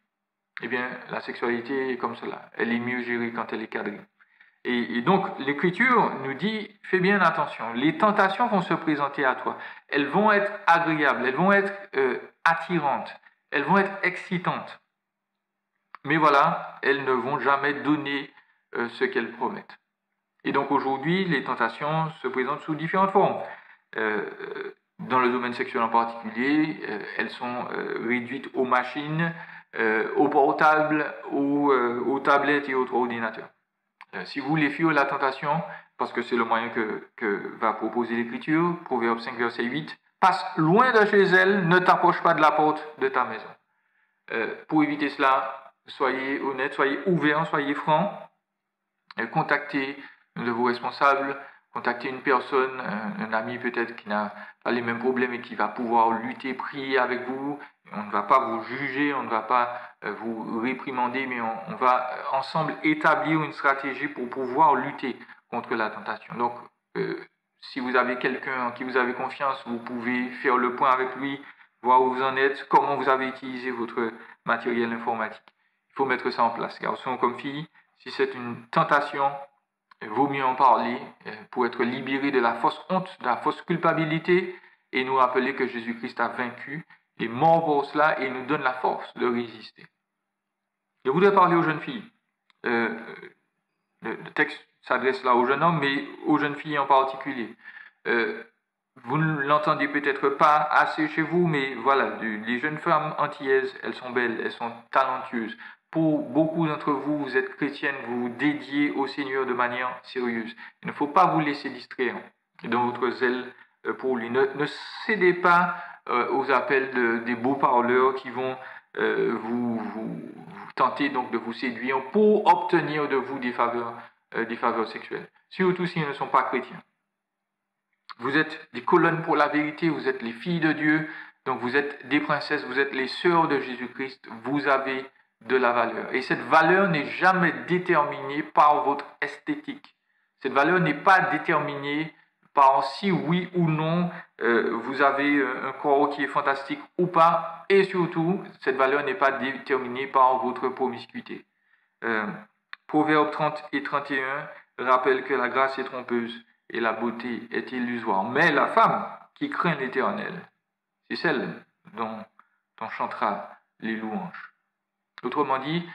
eh bien, la sexualité est comme cela. Elle est mieux gérée quand elle est cadrée. Et donc, l'Écriture nous dit, fais bien attention, les tentations vont se présenter à toi. Elles vont être agréables, elles vont être attirantes, elles vont être excitantes. Mais voilà, elles ne vont jamais donner ce qu'elles promettent. Et donc aujourd'hui, les tentations se présentent sous différentes formes. Dans le domaine sexuel en particulier, elles sont réduites aux machines, aux portables, aux tablettes et autres ordinateurs. Si vous voulez fuir la tentation, parce que c'est le moyen que va proposer l'Écriture, Proverbe 5, verset 8, passe loin de chez elle, ne t'approche pas de la porte de ta maison. Pour éviter cela, soyez honnêtes, soyez ouverts, soyez francs, contactez de vos responsables, contactez une personne, un ami peut-être qui n'a pas les mêmes problèmes et qui va pouvoir lutter, prier avec vous. On ne va pas vous juger, on ne va pas vous réprimander, mais on va ensemble établir une stratégie pour pouvoir lutter contre la tentation. Donc, si vous avez quelqu'un en qui vous avez confiance, vous pouvez faire le point avec lui, voir où vous en êtes, comment vous avez utilisé votre matériel informatique. Il faut mettre ça en place, garçon comme fille. Si c'est une tentation, il vaut mieux en parler pour être libéré de la fausse honte, de la fausse culpabilité et nous rappeler que Jésus-Christ a vaincu, est mort pour cela et nous donne la force de résister. Je voudrais parler aux jeunes filles. Le texte s'adresse là aux jeunes hommes, mais aux jeunes filles en particulier. Vous ne l'entendez peut-être pas assez chez vous, mais voilà, les jeunes femmes antillaises, elles sont belles, elles sont talentueuses. Pour beaucoup d'entre vous, vous êtes chrétiennes, vous vous dédiez au Seigneur de manière sérieuse. Il ne faut pas vous laisser distraire dans votre zèle pour lui. Ne cédez pas aux appels des beaux parleurs qui vont vous tenter donc de vous séduire pour obtenir de vous des faveurs sexuelles. Surtout s'ils ne sont pas chrétiens. Vous êtes des colonnes pour la vérité, vous êtes les filles de Dieu, donc vous êtes des princesses, vous êtes les sœurs de Jésus-Christ, vous avez de la valeur. Et cette valeur n'est jamais déterminée par votre esthétique. Cette valeur n'est pas déterminée par si oui ou non vous avez un corps qui est fantastique ou pas. Et surtout, cette valeur n'est pas déterminée par votre promiscuité. Proverbes 30 et 31 rappellent que la grâce est trompeuse et la beauté est illusoire. Mais la femme qui craint l'Éternel, c'est celle dont on chantera les louanges. Autrement dit,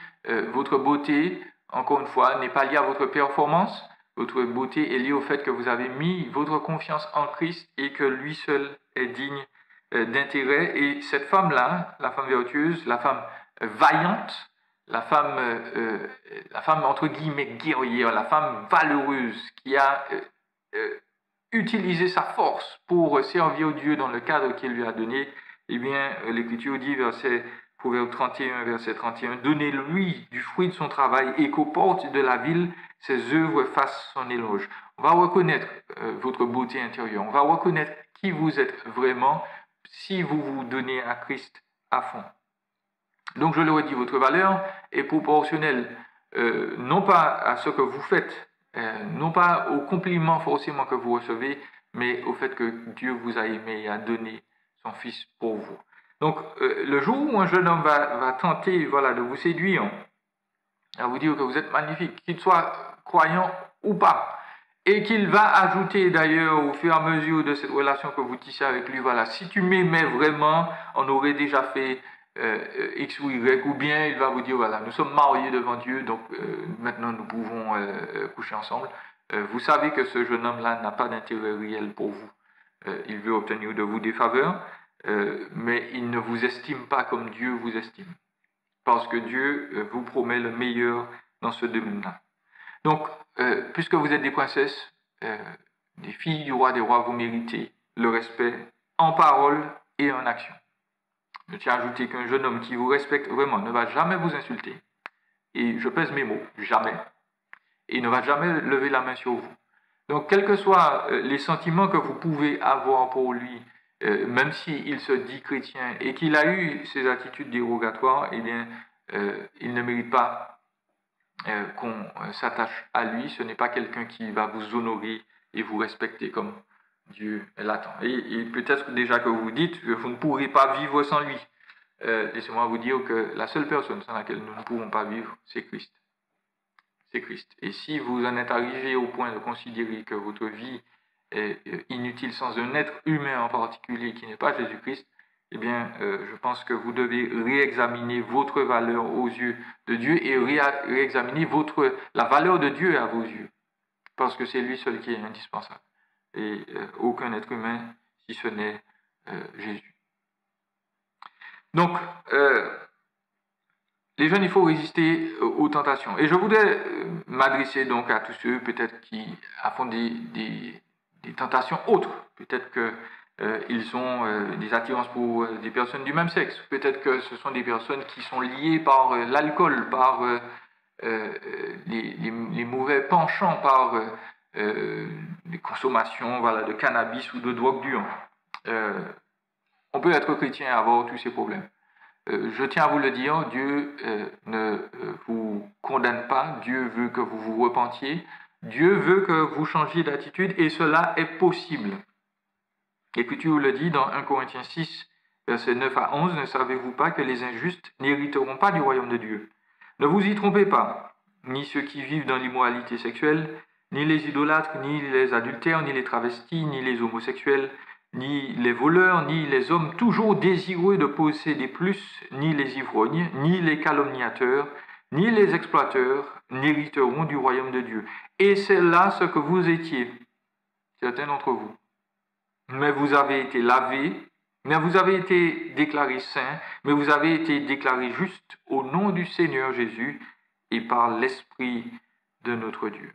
votre beauté, encore une fois, n'est pas liée à votre performance. Votre beauté est liée au fait que vous avez mis votre confiance en Christ et que lui seul est digne d'intérêt. Et cette femme-là, la femme vertueuse, la femme vaillante, la femme entre guillemets guerrière, la femme valeureuse qui a utilisé sa force pour servir Dieu dans le cadre qu'il lui a donné, eh bien, l'Écriture dit, Proverbe 31, verset 31, « Donnez-lui du fruit de son travail et qu'aux portes de la ville, ses œuvres fassent son éloge. » On va reconnaître votre beauté intérieure, on va reconnaître qui vous êtes vraiment si vous vous donnez à Christ à fond. Donc, je le redis, votre valeur est proportionnelle non pas à ce que vous faites, non pas aux compliments forcément que vous recevez, mais au fait que Dieu vous a aimé et a donné son Fils pour vous. Donc, le jour où un jeune homme va tenter de vous séduire, à vous dire que vous êtes magnifique, qu'il soit croyant ou pas, et qu'il va ajouter d'ailleurs au fur et à mesure de cette relation que vous tissez avec lui, si tu m'aimais vraiment, on aurait déjà fait X ou Y, ou bien il va vous dire, nous sommes mariés devant Dieu, donc maintenant nous pouvons coucher ensemble. Vous savez que ce jeune homme-là n'a pas d'intérêt réel pour vous. Il veut obtenir de vous des faveurs, mais il ne vous estime pas comme Dieu vous estime. Parce que Dieu vous promet le meilleur dans ce domaine-là. Donc, puisque vous êtes des princesses, des filles du roi des rois, vous méritez le respect en parole et en action. Je tiens à ajouter qu'un jeune homme qui vous respecte vraiment ne va jamais vous insulter. Et je pèse mes mots, jamais. Et il ne va jamais lever la main sur vous. Donc, quels que soient les sentiments que vous pouvez avoir pour lui, même s'il se dit chrétien et qu'il a eu ces attitudes dérogatoires, eh bien, il ne mérite pas qu'on s'attache à lui. Ce n'est pas quelqu'un qui va vous honorer et vous respecter comme Dieu l'attend. Et peut-être déjà que vous dites que vous ne pourrez pas vivre sans lui. laissez-moi vous dire que la seule personne sans laquelle nous ne pouvons pas vivre, c'est Christ. C'est Christ. Et si vous en êtes arrivé au point de considérer que votre vie est inutile sans un être humain en particulier qui n'est pas Jésus-Christ, eh bien, je pense que vous devez réexaminer votre valeur aux yeux de Dieu et réexaminer la valeur de Dieu à vos yeux. Parce que c'est lui seul qui est indispensable. Et aucun être humain, si ce n'est Jésus. Donc, les jeunes, il faut résister aux tentations. Et je voudrais m'adresser donc à tous ceux peut-être qui affrontent des tentations autres. Peut-être qu'ils ont des attirances pour des personnes du même sexe. Peut-être que ce sont des personnes qui sont liées par l'alcool, par les mauvais penchants, par les consommations de cannabis ou de drogue dure. On peut être chrétien et avoir tous ces problèmes. Je tiens à vous le dire, Dieu ne vous condamne pas, Dieu veut que vous vous repentiez, Dieu veut que vous changiez d'attitude et cela est possible. L'Écriture le dit dans 1 Corinthiens 6, versets 9 à 11, « Ne savez-vous pas que les injustes n'hériteront pas du royaume de Dieu? Ne vous y trompez pas, ni ceux qui vivent dans l'immoralité sexuelle, ni les idolâtres, ni les adultères, ni les travestis, ni les homosexuels, ni les voleurs, ni les hommes toujours désireux de posséder plus, ni les ivrognes, ni les calomniateurs, ni les exploiteurs n'hériteront du royaume de Dieu. Et c'est là ce que vous étiez, certains d'entre vous. Mais vous avez été lavés, mais vous avez été déclarés saints, mais vous avez été déclarés justes au nom du Seigneur Jésus et par l'Esprit de notre Dieu. »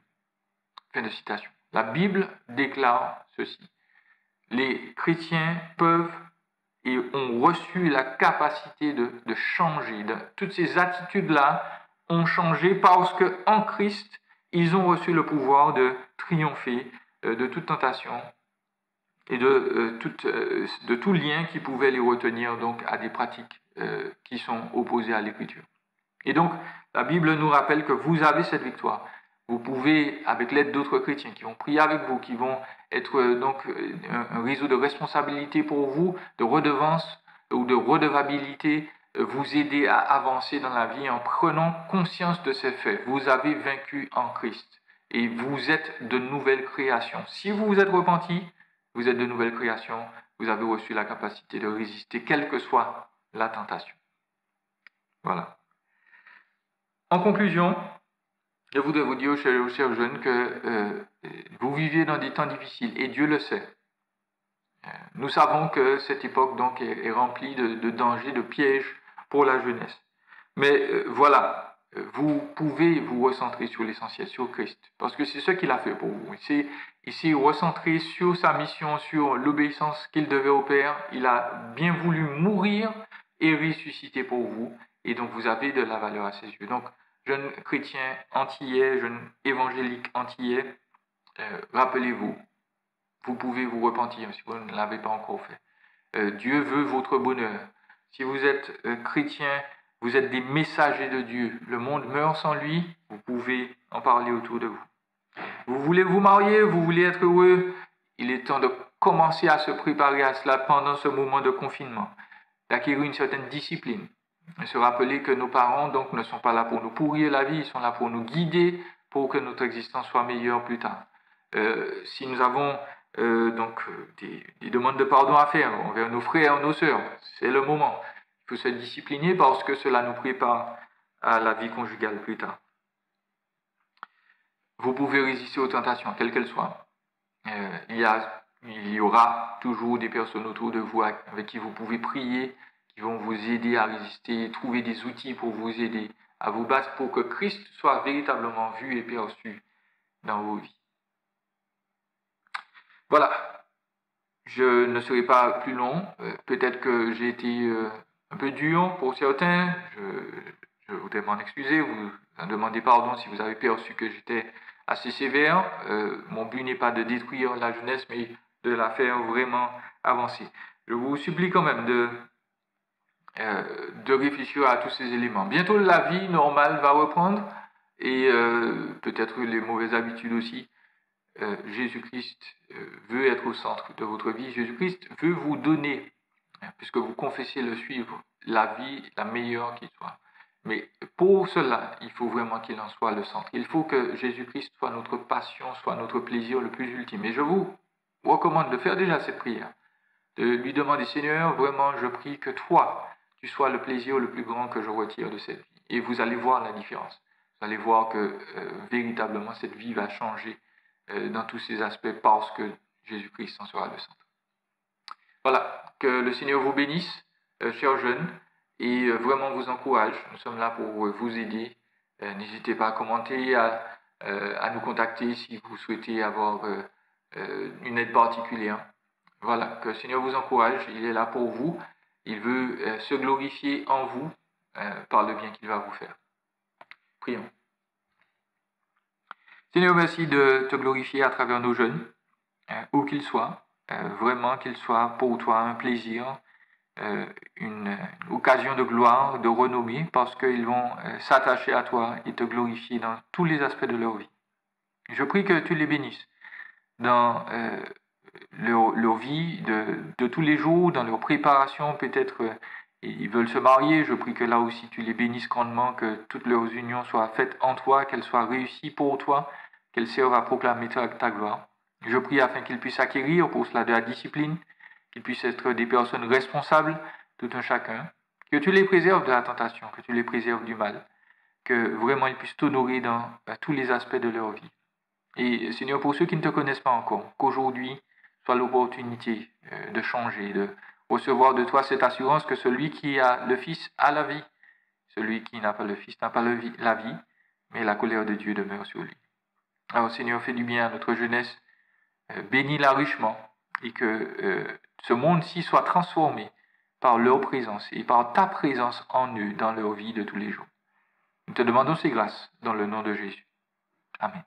Fin de citation. La Bible déclare ceci. Les chrétiens peuvent et ont reçu la capacité de changer. Toutes ces attitudes-là ont changé parce qu'en Christ, ils ont reçu le pouvoir de triompher de toute tentation et de tout lien qui pouvait les retenir donc à des pratiques qui sont opposées à l'Écriture. Et donc, la Bible nous rappelle que vous avez cette victoire. Vous pouvez, avec l'aide d'autres chrétiens qui vont prier avec vous, qui vont être donc un réseau de responsabilité pour vous, de redevance ou de redevabilité, vous aider à avancer dans la vie en prenant conscience de ces faits. Vous avez vaincu en Christ et vous êtes de nouvelles créations. Si vous vous êtes repenti, vous êtes de nouvelles créations, vous avez reçu la capacité de résister, quelle que soit la tentation. Voilà. En conclusion, je voudrais vous dire, chers jeunes, que vous vivez dans des temps difficiles et Dieu le sait. Nous savons que cette époque donc est remplie de dangers, de pièges pour la jeunesse. Mais voilà, vous pouvez vous recentrer sur l'essentiel, sur Christ, parce que c'est ce qu'il a fait pour vous. Il s'est recentré sur sa mission, sur l'obéissance qu'il devait au Père. Il a bien voulu mourir et ressusciter pour vous, et donc vous avez de la valeur à ses yeux. Donc, jeunes chrétiens antillais, jeunes évangéliques antillais, rappelez-vous, vous pouvez vous repentir si vous ne l'avez pas encore fait. Dieu veut votre bonheur. Si vous êtes chrétien, vous êtes des messagers de Dieu. Le monde meurt sans lui, vous pouvez en parler autour de vous. Vous voulez vous marier, vous voulez être heureux, il est temps de commencer à se préparer à cela pendant ce moment de confinement, d'acquérir une certaine discipline. Et se rappeler que nos parents donc ne sont pas là pour nous pourrir la vie, ils sont là pour nous guider pour que notre existence soit meilleure plus tard. Si nous avons des demandes de pardon à faire envers nos frères, nos sœurs, c'est le moment. Il faut se discipliner parce que cela nous prépare à la vie conjugale plus tard. Vous pouvez résister aux tentations, quelles qu'elles soient. Il y aura toujours des personnes autour de vous avec qui vous pouvez prier, qui vont vous aider à résister, trouver des outils pour vous aider à vous battre pour que Christ soit véritablement vu et perçu dans vos vies. Voilà, je ne serai pas plus long. Peut-être que j'ai été un peu dur pour certains. Je voudrais m'en excuser, vous en demandez pardon si vous avez perçu que j'étais assez sévère. Mon but n'est pas de détruire la jeunesse, mais de la faire vraiment avancer. Je vous supplie quand même de réfléchir à tous ces éléments. Bientôt, la vie normale va reprendre et peut-être les mauvaises habitudes aussi. Jésus-Christ veut être au centre de votre vie. Jésus-Christ veut vous donner, puisque vous confessez le suivre, la vie la meilleure qui soit. Mais pour cela, il faut vraiment qu'il en soit le centre. Il faut que Jésus-Christ soit notre passion, soit notre plaisir le plus ultime. Et je vous recommande de faire déjà cette prière, de lui demander, Seigneur, vraiment, je prie que toi, tu sois le plaisir le plus grand que je retire de cette vie. Et vous allez voir la différence. Vous allez voir que véritablement, cette vie va changer dans tous ses aspects parce que Jésus-Christ en sera le centre. Voilà, que le Seigneur vous bénisse, chers jeunes, et vraiment vous encourage. Nous sommes là pour vous aider. N'hésitez pas à commenter, à nous contacter si vous souhaitez avoir une aide particulière. Voilà, que le Seigneur vous encourage, il est là pour vous. Il veut se glorifier en vous par le bien qu'il va vous faire. Prions. Seigneur, merci de te glorifier à travers nos jeunes, où qu'ils soient. Vraiment qu'ils soient pour toi un plaisir, une occasion de gloire, de renommée, parce qu'ils vont s'attacher à toi et te glorifier dans tous les aspects de leur vie. Je prie que tu les bénisses dans leur vie de tous les jours, dans leur préparation, peut-être ils veulent se marier, je prie que là aussi tu les bénisses grandement, que toutes leurs unions soient faites en toi, qu'elles soient réussies pour toi, qu'elles servent à proclamer ta gloire. Je prie afin qu'ils puissent acquérir pour cela de la discipline, qu'ils puissent être des personnes responsables, tout un chacun, que tu les préserves de la tentation, que tu les préserves du mal, que vraiment ils puissent t'honorer dans tous les aspects de leur vie. Et Seigneur, pour ceux qui ne te connaissent pas encore, qu'aujourd'hui soit l'opportunité de changer, de recevoir de toi cette assurance que celui qui a le Fils a la vie, celui qui n'a pas le Fils n'a pas la vie, mais la colère de Dieu demeure sur lui. Alors Seigneur, fais du bien à notre jeunesse, bénis-la richement, et que ce monde-ci soit transformé par leur présence et par ta présence en eux dans leur vie de tous les jours. Nous te demandons ces grâces dans le nom de Jésus. Amen.